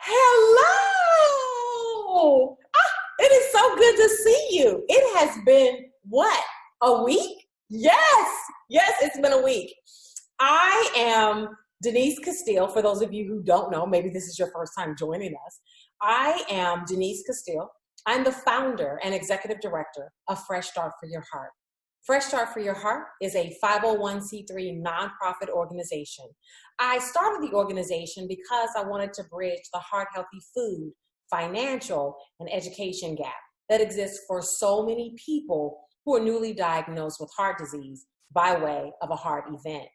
Hello. It is so good to see you. It has been what? A week? Yes. Yes, it's been a week. I am Denise Castile. For those of you who don't know, maybe this is your first time joining us. I am Denise Castile. I'm the founder and executive director of Fresh Start for Your Heart. Fresh Start for Your Heart is a 501c3 nonprofit organization. I started the organization because I wanted to bridge the heart-healthy food, financial, and education gap that exists for so many people who are newly diagnosed with heart disease by way of a heart event.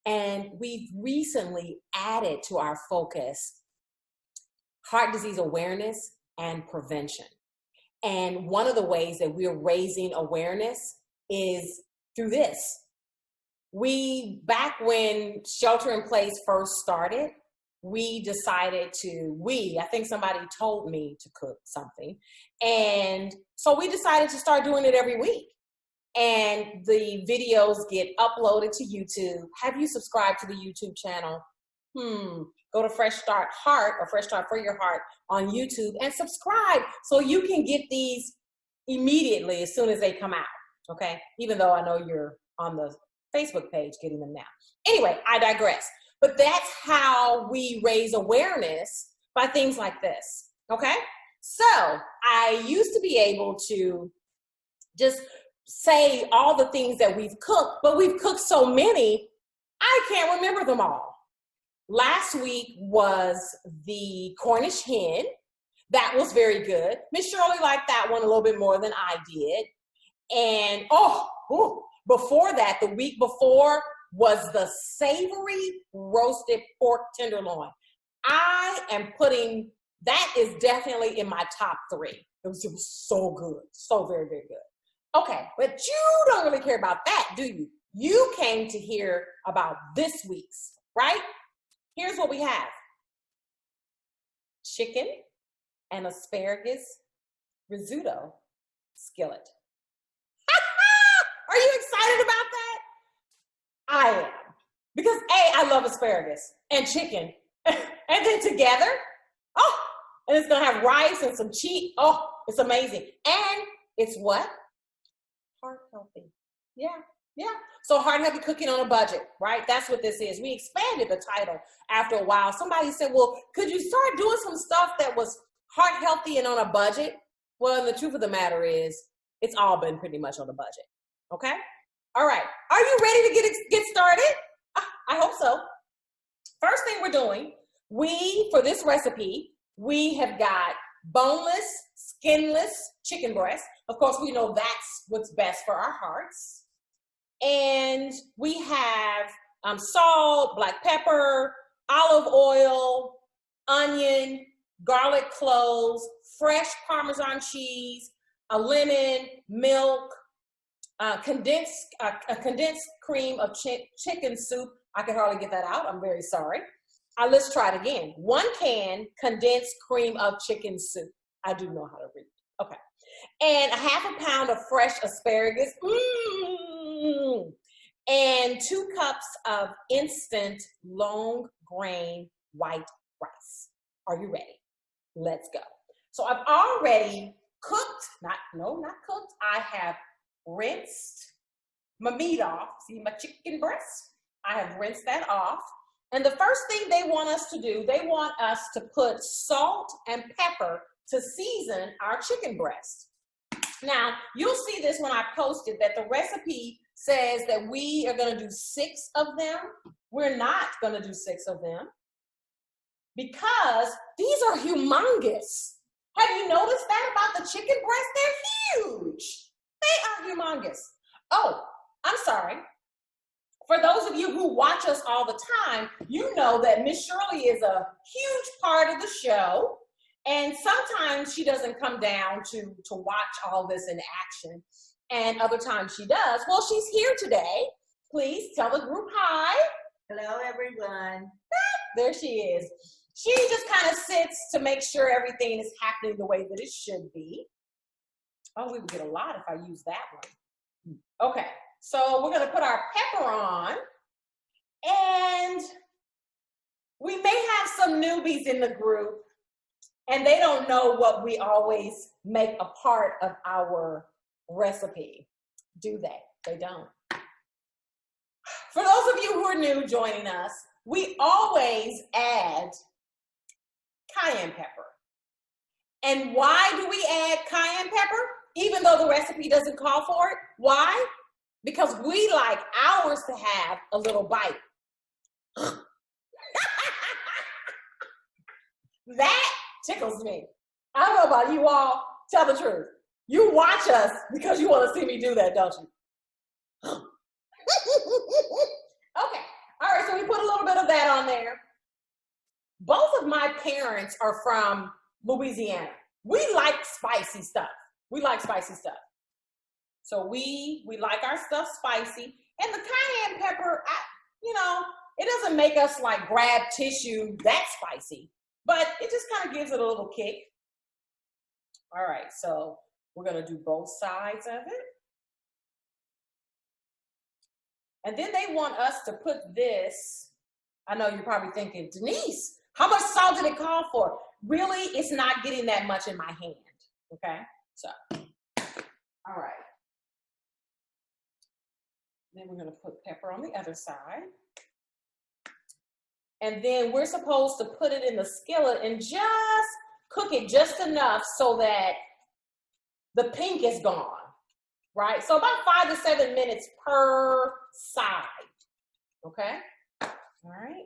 And we've recently added to our focus heart disease awareness and prevention. And one of the ways that we're raising awareness is through this. Back when shelter in place first started, we decided I think somebody told me to cook something. And so we decided to start doing it every week. And the videos get uploaded to YouTube. Have you subscribed to the YouTube channel? Go to Fresh Start Heart or Fresh Start for Your Heart on YouTube and subscribe so you can get these immediately as soon as they come out. Okay, even though I know you're on the Facebook page getting them now. Anyway, I digress. But that's how we raise awareness, by things like this. Okay, so I used to be able to just say all the things that we've cooked, but we've cooked so many, I can't remember them all. Last week was the Cornish hen. That was very good. Miss Shirley liked that one a little bit more than I did. And before that, the week before was the savory roasted pork tenderloin. That is definitely in my top 3. It was so good, so very, very good. Okay, but you don't really care about that, do you? You came to hear about this week's, right? Here's what we have. Chicken and asparagus risotto skillet. Are you excited about that? I am. Because I love asparagus and chicken. And then together, and it's gonna have rice and some cheese. It's amazing. And it's what? Heart healthy. Yeah. So heart healthy cooking on a budget, right? That's what this is. We expanded the title after a while. Somebody said, well, could you start doing some stuff that was heart healthy and on a budget? Well, the truth of the matter is, it's all been pretty much on a budget. Okay? All right. Are you ready to get started? I hope so. First thing we're doing, for this recipe, we have got boneless, skinless chicken breast. Of course, we know that's what's best for our hearts. And we have salt, black pepper, olive oil, onion, garlic cloves, fresh Parmesan cheese, a lemon, milk, a condensed cream of chicken soup. I can hardly get that out. I'm very sorry. Let's try it again. 1 can condensed cream of chicken soup. I do know how to read. Okay. And a 1/2 pound of fresh asparagus. And 2 cups of instant long grain white rice. Are you ready? Let's go. So I've already cooked, not cooked. I have rinsed my meat off. See my chicken breast? I have rinsed that off. And the first thing they want us to do, they want us to put salt and pepper to season our chicken breast. Now, you'll see this when I posted that the recipe says that we are going to do 6 of them. We're not going to do 6 of them because these are humongous. Have you noticed that about the chicken breast? They're huge. They are humongous. Oh, I'm sorry. For those of you who watch us all the time, you know that Miss Shirley is a huge part of the show. And sometimes she doesn't come down to watch all this in action. And other times she does. Well, she's here today. Please tell the group hi. Hello, everyone. There she is. She just kind of sits to make sure everything is happening the way that it should be. Oh, we would get a lot if I use that one. Okay, so we're going to put our pepper on. And we may have some newbies in the group. And they don't know what we always make a part of our recipe, do they? They don't. For those of you who are new joining us, we always add cayenne pepper. And why do we add cayenne pepper? Even though the recipe doesn't call for it. Why? Because we like ours to have a little bite. That tickles me. I don't know about you all. Tell the truth. You watch us because you want to see me do that, don't you? Okay. All right, so we put a little bit of that on there. Both of my parents are from Louisiana. We like spicy stuff. We like spicy stuff. So we like our stuff spicy. And the cayenne pepper, it doesn't make us like grab tissue that spicy, but it just kind of gives it a little kick. All right, so we're gonna do both sides of it. And then they want us to put this, I know you're probably thinking, Denise, how much salt did it call for? Really, it's not getting that much in my hand, okay? So, all right. Then we're gonna put pepper on the other side. And then we're supposed to put it in the skillet and just cook it just enough so that the pink is gone, right? So about 5 to 7 minutes per side, okay? All right.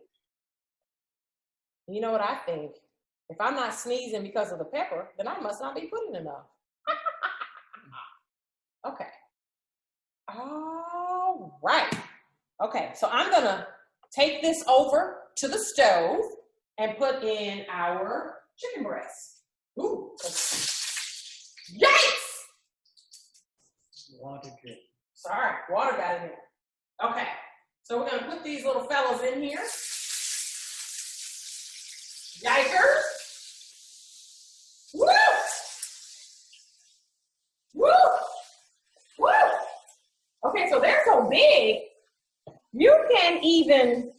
You know what I think? If I'm not sneezing because of the pepper, then I must not be putting enough. Okay. All right. Okay, so I'm gonna take this over to the stove and put in our chicken breast. Ooh. Yikes! Water drip. Sorry, water got in there. Okay, so we're gonna put these little fellas in here. Yikers! Woo! Woo! Woo! Okay, so they're so big, you can't even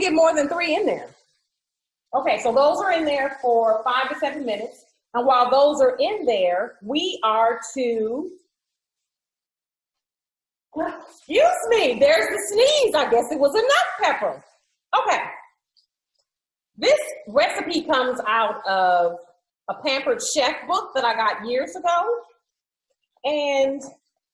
get more than 3 in there. Okay, so those are in there for 5 to 7 minutes. And while those are in there, we are to, excuse me, there's the sneeze. I guess it was enough pepper. Okay. This recipe comes out of a Pampered Chef book that I got years ago. And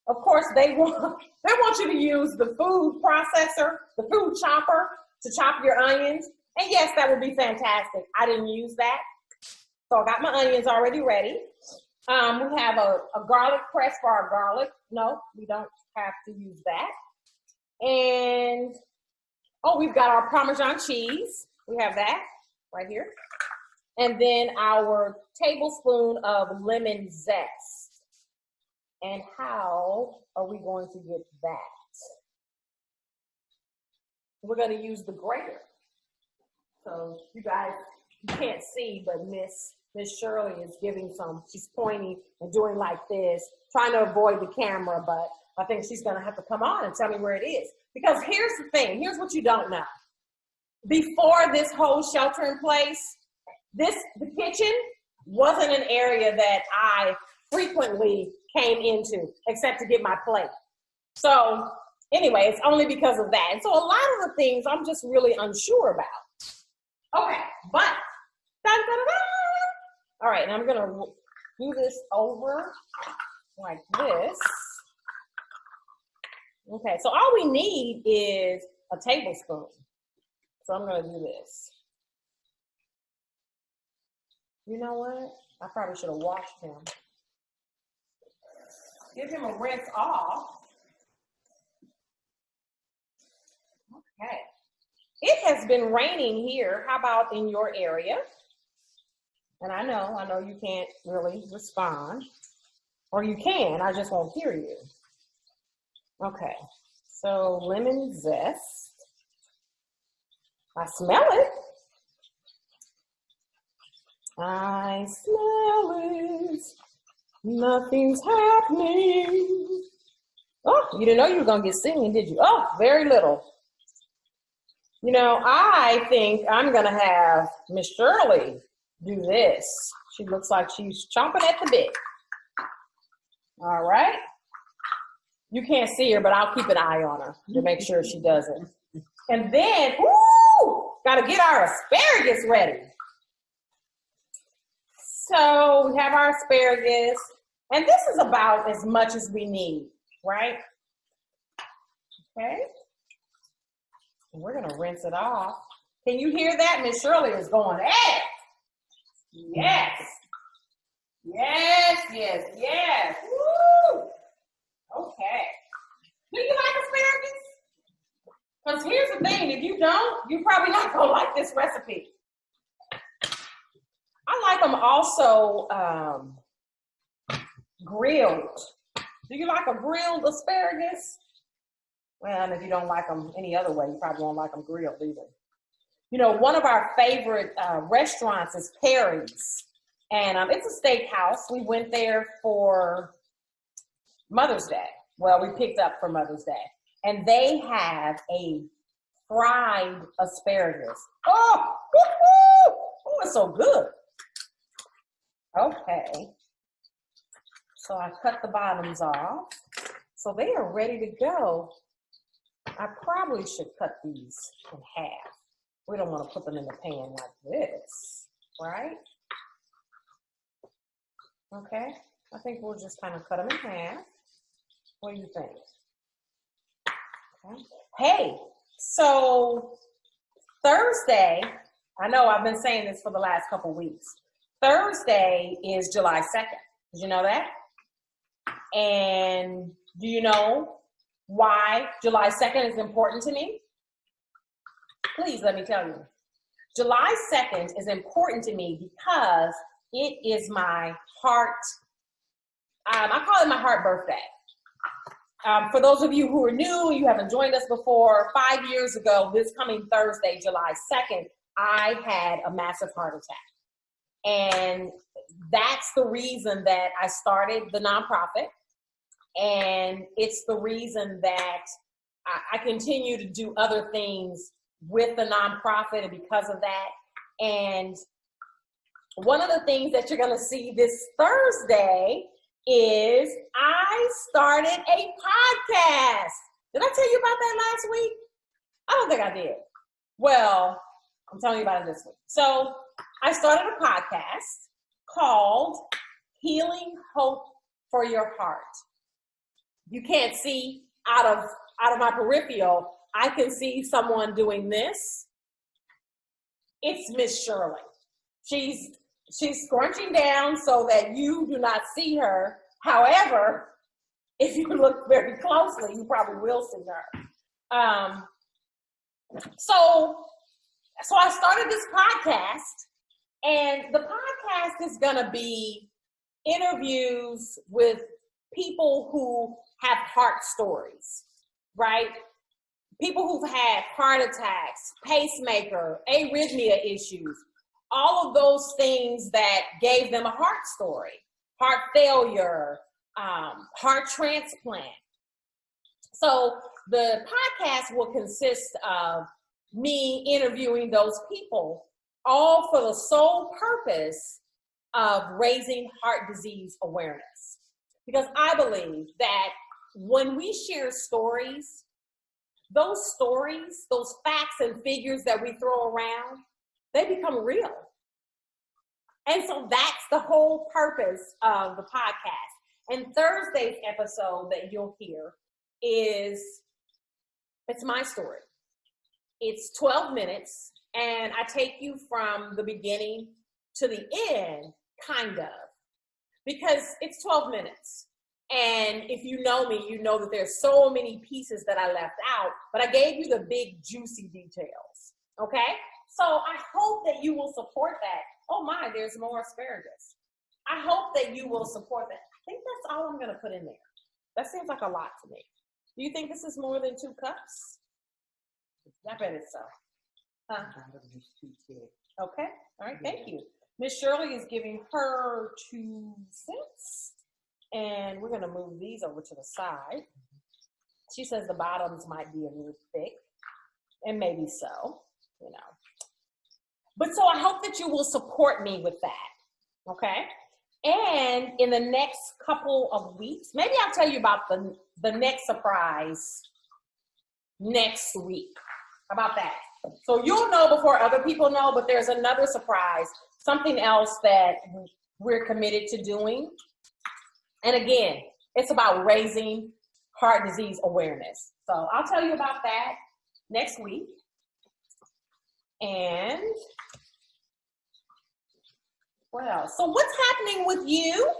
of course, they want you to use the food processor, the food chopper to chop your onions. And yes, that would be fantastic. I didn't use that. So I got my onions already ready. We have a garlic press for our garlic. No, we don't have to use that. And, we've got our Parmesan cheese. We have that right here. And then our tablespoon of lemon zest. And how are we going to get that? We're going to use the grater. So you guys, you can't see, but Miss Shirley is giving she's pointing and doing like this, trying to avoid the camera, but I think she's going to have to come on and tell me where it is. Because here's the thing, here's what you don't know. Before this whole shelter in place, the kitchen wasn't an area that I frequently came into, except to get my plate. So anyway, it's only because of that. And so a lot of the things I'm just really unsure about. Okay, but, dun, dun, dun, dun. All right, and I'm gonna do this over like this. Okay, so all we need is a tablespoon. So I'm gonna do this. You know what? I probably should have washed him. Give him a rinse off. Okay. It has been raining here. How about in your area? And I know you can't really respond. Or you can, I just won't hear you. Okay, so lemon zest. I smell it. I smell it. Nothing's happening. Oh, you didn't know you were going to get singing, did you? Oh, very little. You know, I think I'm going to have Miss Shirley do this. She looks like she's chomping at the bit. All right. You can't see her, but I'll keep an eye on her to make sure she does it. And then, got to get our asparagus ready. So we have our asparagus, and this is about as much as we need, right? Okay. And we're going to rinse it off. Can you hear that? Miss Shirley is going, hey! Yes. Yes, yes, yes. Woo! Okay. Do you like asparagus? Because here's the thing, if you don't, you're probably not going to like this recipe. I like them also grilled. Do you like a grilled asparagus? Well, and if you don't like them any other way, you probably won't like them grilled either. You know, one of our favorite restaurants is Perry's. And it's a steakhouse. We went there for Mother's Day. Well, we picked up for Mother's Day. And they have a fried asparagus. Oh, woo-hoo! Oh, it's so good. Okay. So I cut the bottoms off. So they are ready to go. I probably should cut these in half. We don't want to put them in the pan like this, right? Okay. I think we'll just kind of cut them in half. What do you think? Okay. Hey, so Thursday, I know I've been saying this for the last couple weeks. Thursday is July 2nd. Did you know that? And do you know why July 2nd is important to me? Please let me tell you. July 2nd is important to me because it is my heart, I call it my heart birthday. For those of you who are new, you haven't joined us before, 5 years ago, this coming Thursday, July 2nd, I had a massive heart attack. And that's the reason that I started the nonprofit. And it's the reason that I continue to do other things with the nonprofit and because of that. And one of the things that you're going to see this Thursday is I started a podcast. Did I tell you about that last week? I don't think I did. Well, I'm telling you about it this week. So I started a podcast called Healing Hope for Your Heart. You can't see out of my peripheral. I can see someone doing this. It's Miss Shirley. She's scrunching down so that you do not see her. However, if you look very closely, you probably will see her. So I started this podcast, and the podcast is going to be interviews with people who have heart stories, right? People who've had heart attacks, pacemaker, arrhythmia issues, all of those things that gave them a heart story, heart failure, heart transplant. So the podcast will consist of me interviewing those people, all for the sole purpose of raising heart disease awareness. Because I believe that when we share stories, those facts and figures that we throw around, they become real. And so that's the whole purpose of the podcast. And Thursday's episode that you'll hear it's my story. It's 12 minutes, and I take you from the beginning to the end, kind of, because it's 12 minutes. And if you know me, you know that there's so many pieces that I left out, but I gave you the big juicy details, okay? So I hope that you will support that. Oh my, there's more asparagus. I hope that you will support that. I think that's all I'm gonna put in there. That seems like a lot to me. Do you think this is more than 2 cups? I bet it's so. Huh? Okay, all right, thank you. Miss Shirley is giving her 2 cents. And we're gonna move these over to the side. She says the bottoms might be a little thick. And maybe so, you know. But so I hope that you will support me with that, okay? And in the next couple of weeks, maybe I'll tell you about the next surprise next week. How about that? So you'll know before other people know, but there's another surprise, something else that we're committed to doing. And again, it's about raising heart disease awareness. So I'll tell you about that next week. And what else? So what's happening with you?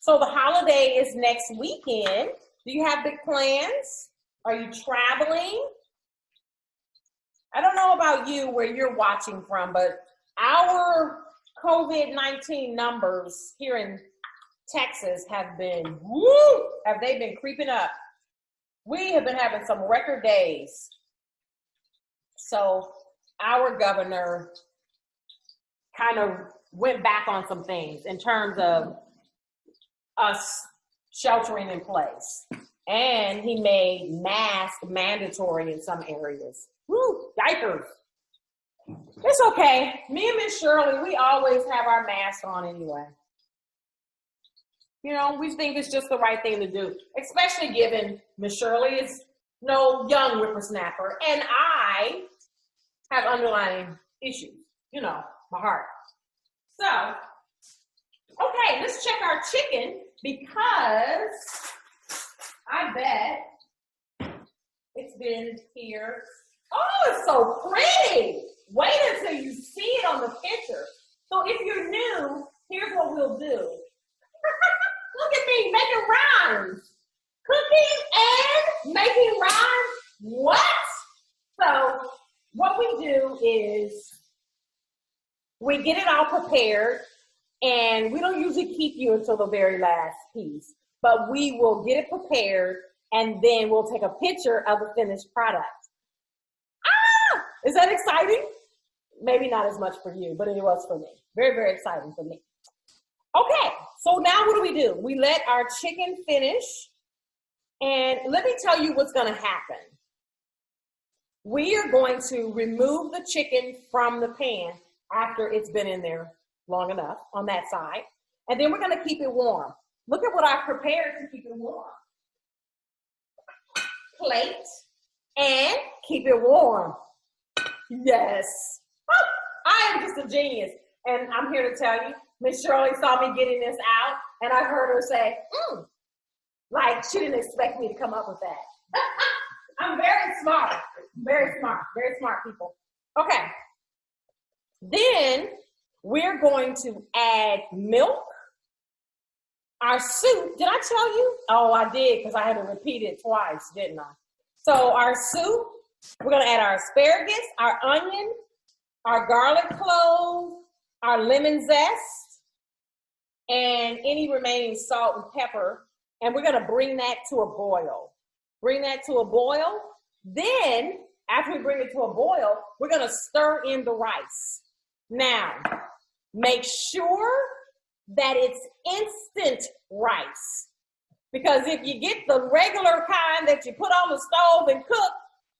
So the holiday is next weekend. Do you have big plans? Are you traveling? I don't know about you where you're watching from, but our COVID-19 numbers here in Texas have been, have they been creeping up? We have been having some record days. So our governor kind of went back on some things in terms of us sheltering in place. And he made masks mandatory in some areas. Woo, diapers. It's okay. Me and Miss Shirley, we always have our masks on anyway. You know, we think it's just the right thing to do, especially given Miss Shirley is no young whippersnapper, and I have underlying issues, you know, my heart. So, okay, let's check our chicken because I bet it's been here. Oh, it's so pretty. Wait until you see it on the picture. So if you're new, here's what we'll do. Look at me making rhymes. Cooking and making rhymes. What? So what we do is we get it all prepared, and we don't usually keep you until the very last piece, but we will get it prepared, and then we'll take a picture of the finished product. Ah! Is that exciting? Maybe not as much for you, but it was for me. Very, very exciting for me. Okay, so now what do? We let our chicken finish, and let me tell you what's gonna happen. We are going to remove the chicken from the pan after it's been in there long enough on that side, and then we're gonna keep it warm. Look at what I prepared to keep it warm. Plate and keep it warm. Yes. Oh, I am just a genius, and I'm here to tell you, Miss Shirley saw me getting this out, and I heard her say, like she didn't expect me to come up with that. I'm very smart, very smart people. Okay. Then we're going to add milk. Our soup, did I tell you? Oh, I did, because I had to repeat it twice, didn't I? So our soup, we're gonna add our asparagus, our onion, our garlic clove, our lemon zest, and any remaining salt and pepper. And we're gonna bring that to a boil. Bring that to a boil. Then, after we bring it to a boil, we're gonna stir in the rice. Now, make sure that it's instant rice. Because if you get the regular kind that you put on the stove and cook,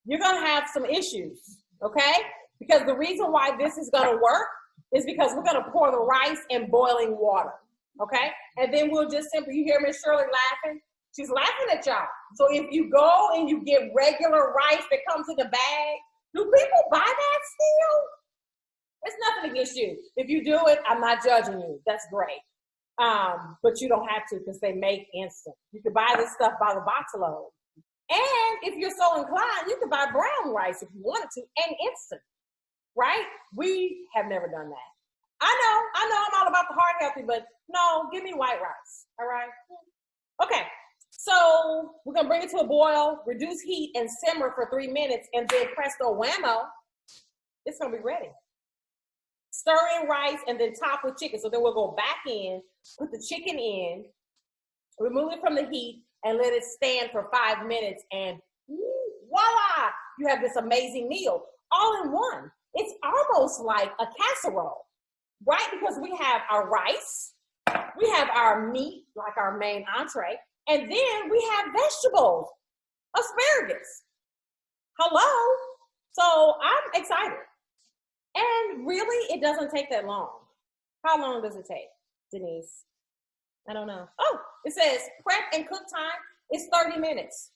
you're gonna have some issues, okay? Because the reason why this is gonna work is because we're gonna pour the rice in boiling water, okay? And then we'll just simply, you hear Miss Shirley laughing? She's laughing at y'all. So if you go and you get regular rice that comes in a bag, do people buy that still? It's nothing against you. If you do it, I'm not judging you. That's great. But you don't have to, because they make instant. You can buy this stuff by the box load. And if you're so inclined, you can buy brown rice if you wanted to, and instant, right? We have never done that. I know I'm all about the heart healthy, but no, give me white rice, all right? Okay, so we're gonna bring it to a boil, reduce heat, and simmer for 3 minutes, and then presto whammo, it's gonna be ready. Stir in rice and then top with chicken. So then we'll go back in, put the chicken in, remove it from the heat, and let it stand for 5 minutes, and voila, you have this amazing meal all in one. It's almost like a casserole, right? Because we have our rice, we have our meat, like our main entree, and then we have vegetables, asparagus. Hello? So I'm excited. And really, it doesn't take that long. How long does it take, Denise? I don't know. Oh, it says prep and cook time is 30 minutes.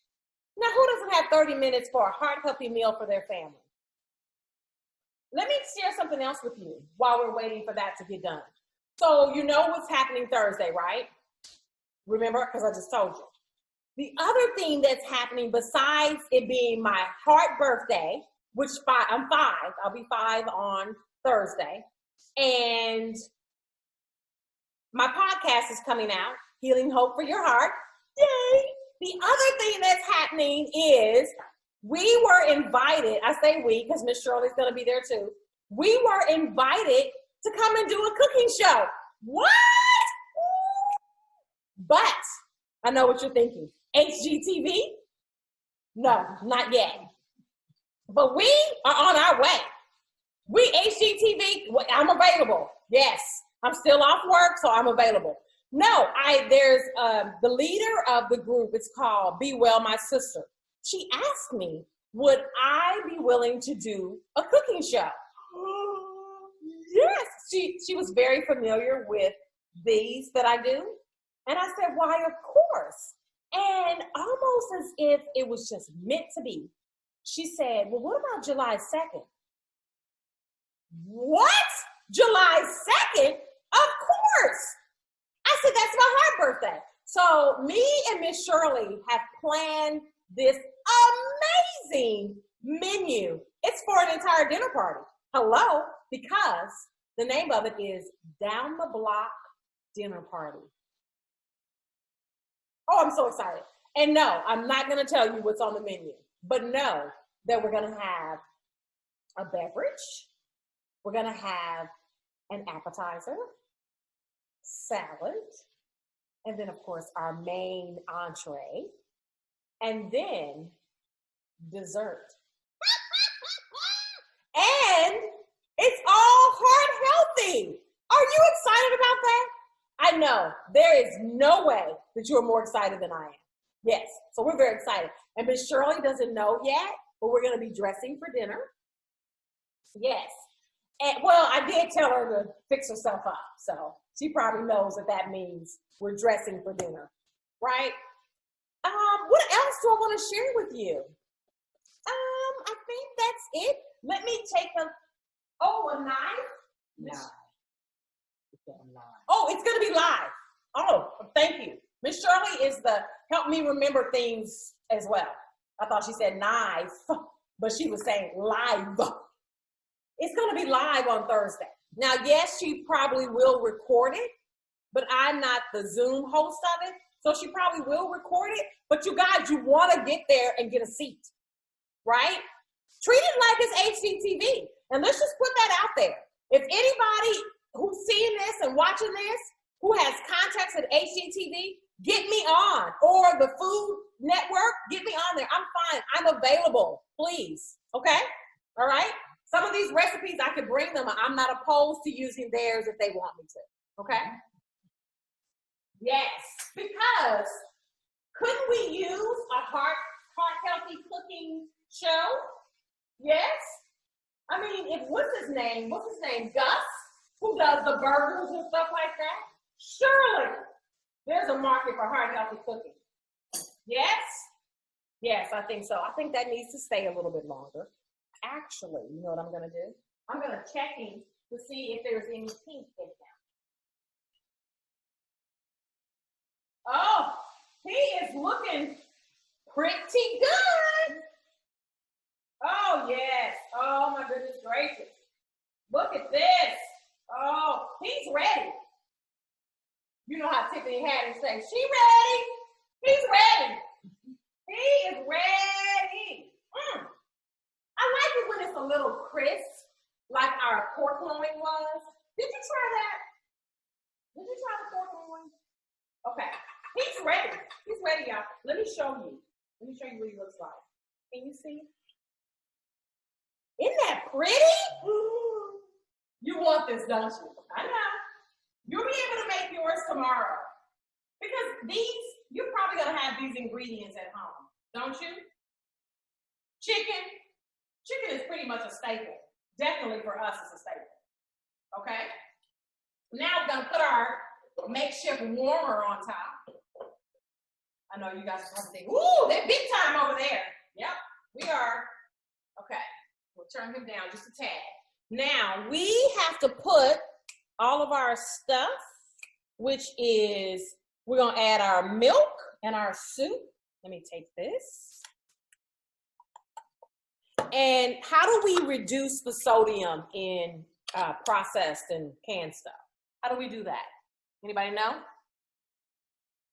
Now, who doesn't have 30 minutes for a heart-healthy meal for their family? Let me share something else with you while we're waiting for that to get done. So you know what's happening Thursday, right? Remember, because I just told you. The other thing that's happening besides it being my heart birthday, which I'm 5. I'll be 5 on Thursday. And my podcast is coming out, Healing Hope for Your Heart. Yay! The other thing that's happening is we were invited, I say we because Miss Shirley's going to be there too. We were invited to come and do a cooking show. What? But I know what you're thinking. HGTV? No, not yet. But we are on our way. We HGTV, I'm available. Yes, I'm still off work, so I'm available. No, there's the leader of the group. It's called Be Well, My Sister. She asked me, would I be willing to do a cooking show? Yes, she was very familiar with these that I do. And I said, why, of course. And almost as if it was just meant to be, she said, well, what about July 2nd? What? July 2nd? Of course. I said, that's my heart birthday. So me and Miss Shirley have planned this amazing menu. It's for an entire dinner party. Hello, because the name of it is Down the Block Dinner Party. Oh, I'm so excited. And no, I'm not going to tell you what's on the menu, but know that we're going to have a beverage. We're going to have an appetizer, salad, and then, of course, our main entree, and then dessert. And it's all heart healthy. Are you excited about that? I know there is no way that you are more excited than I am. Yes, so we're very excited. And Miss Shirley doesn't know yet, but we're going to be dressing for dinner. Yes. And, well, I did tell her to fix herself up, so she probably knows that means we're dressing for dinner, right? What else do I want to share with you? I think that's it. Let me take a knife? No. Oh, it's going to be live. Oh, thank you. Miss Shirley is the help me remember things as well. I thought she said knife, but she was saying live. It's going to be live on Thursday. Now, yes, she probably will record it, but I'm not the Zoom host of it, so she probably will record it. But you guys, you want to get there and get a seat, right? Treat it like it's HGTV. And let's just put that out there. If anybody who's seeing this and watching this, who has contacts at HGTV, get me on. Or the Food Network, get me on there. I'm fine. I'm available. Please. Okay? All right? Some of these recipes, I could bring them. I'm not opposed to using theirs if they want me to. Okay? Yes. Because couldn't we use a heart-healthy cooking show? Yes. I mean, what's his name? Gus, who does the burgers and stuff like that? Surely there's a market for heart-healthy cooking. Yes? Yes, I think so. I think that needs to stay a little bit longer. Actually, you know what I'm going to do? I'm going to check in to see if there's any pink in there. Oh, he is looking pretty good. Oh, yes. Oh, my goodness gracious. Look at this. Oh, he's ready. You know how Tiffany Haddish says, she ready. He's ready. He is ready. I like it when it's a little crisp, like our pork loin was. Did you try that? Did you try the pork loin? Okay. He's ready. He's ready, y'all. Let me show you. Let me show you what he looks like. Can you see? Isn't that pretty? You want this, don't you? I know. You'll be able to make yours tomorrow. Because you're probably going to have these ingredients at home, don't you? Chicken, chicken is pretty much a staple. Definitely for us, it's a staple. Okay? Now we're gonna put our makeshift warmer on top. I know you guys are probably thinking, ooh, they're big time over there. Yep, we are. Okay, we'll turn him down just a tad. Now we have to put all of our stuff, which is, we're gonna add our milk and our soup. Let me take this. And how do we reduce the sodium in processed and canned stuff? How do we do that? Anybody know?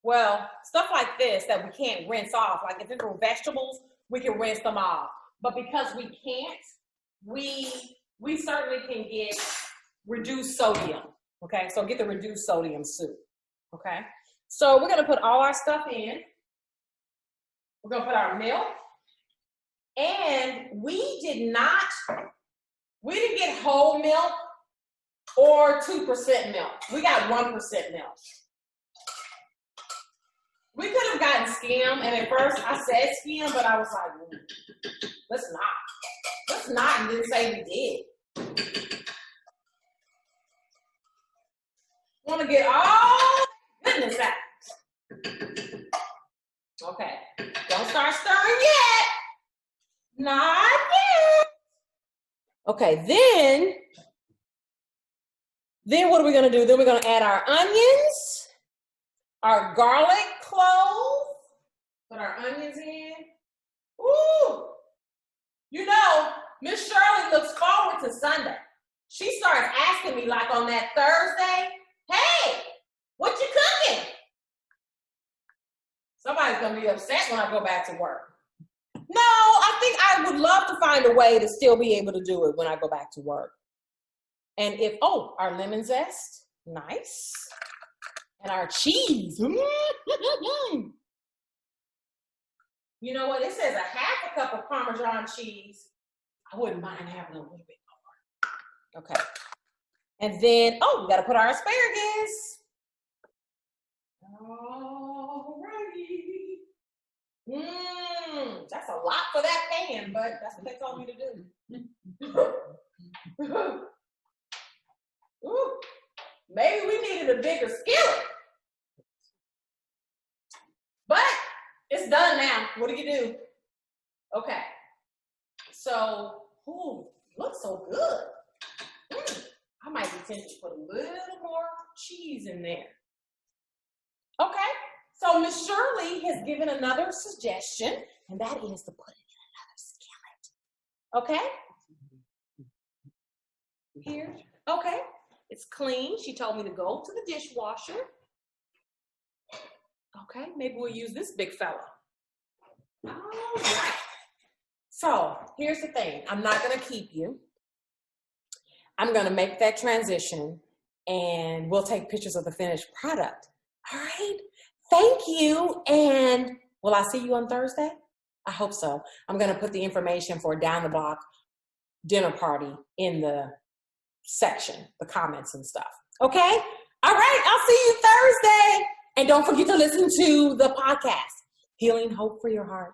Well, stuff like this that we can't rinse off, like if it were vegetables, we can rinse them off. But because we can't, we certainly can get reduced sodium. Okay, so get the reduced sodium soup. Okay, so we're gonna put all our stuff in. We're gonna put our milk. And we didn't get whole milk or 2% milk. We got 1% milk. We could have gotten skim, and at first I said skim, but I was like, let's not, and didn't say we did. Want to get all goodness out. Okay, don't start stirring yet. Not yet. Okay, then what are we gonna do? Then we're gonna add our onions, our garlic cloves, put our onions in. Ooh, you know, Miss Shirley looks forward to Sunday. She starts asking me like on that Thursday, hey, what you cooking? Somebody's gonna be upset when I go back to work. No, I think I would love to find a way to still be able to do it when I go back to work. And if, oh, our lemon zest, nice. And our cheese. You know what, it says a half a cup of Parmesan cheese. I wouldn't mind having a little bit more. Okay. And then, oh, we gotta put our asparagus. All righty. That's a lot for that pan, but that's what they told me to do. Ooh, maybe we needed a bigger skillet. But it's done now. What do you do? Okay. So, ooh, looks so good. I might be tempted to put a little more cheese in there. Okay. So Miss Shirley has given another suggestion, and that is to put it in another skillet. Okay? Here. Okay. It's clean. She told me to go to the dishwasher. Okay, maybe we'll use this big fella. All right. So here's the thing. I'm not going to keep you. I'm going to make that transition, and we'll take pictures of the finished product. All right? Thank you, and will I see you on Thursday? I hope so. I'm going to put the information for a down the block dinner party in the section, the comments and stuff. Okay? All right, I'll see you Thursday. And don't forget to listen to the podcast, Healing Hope for Your Heart.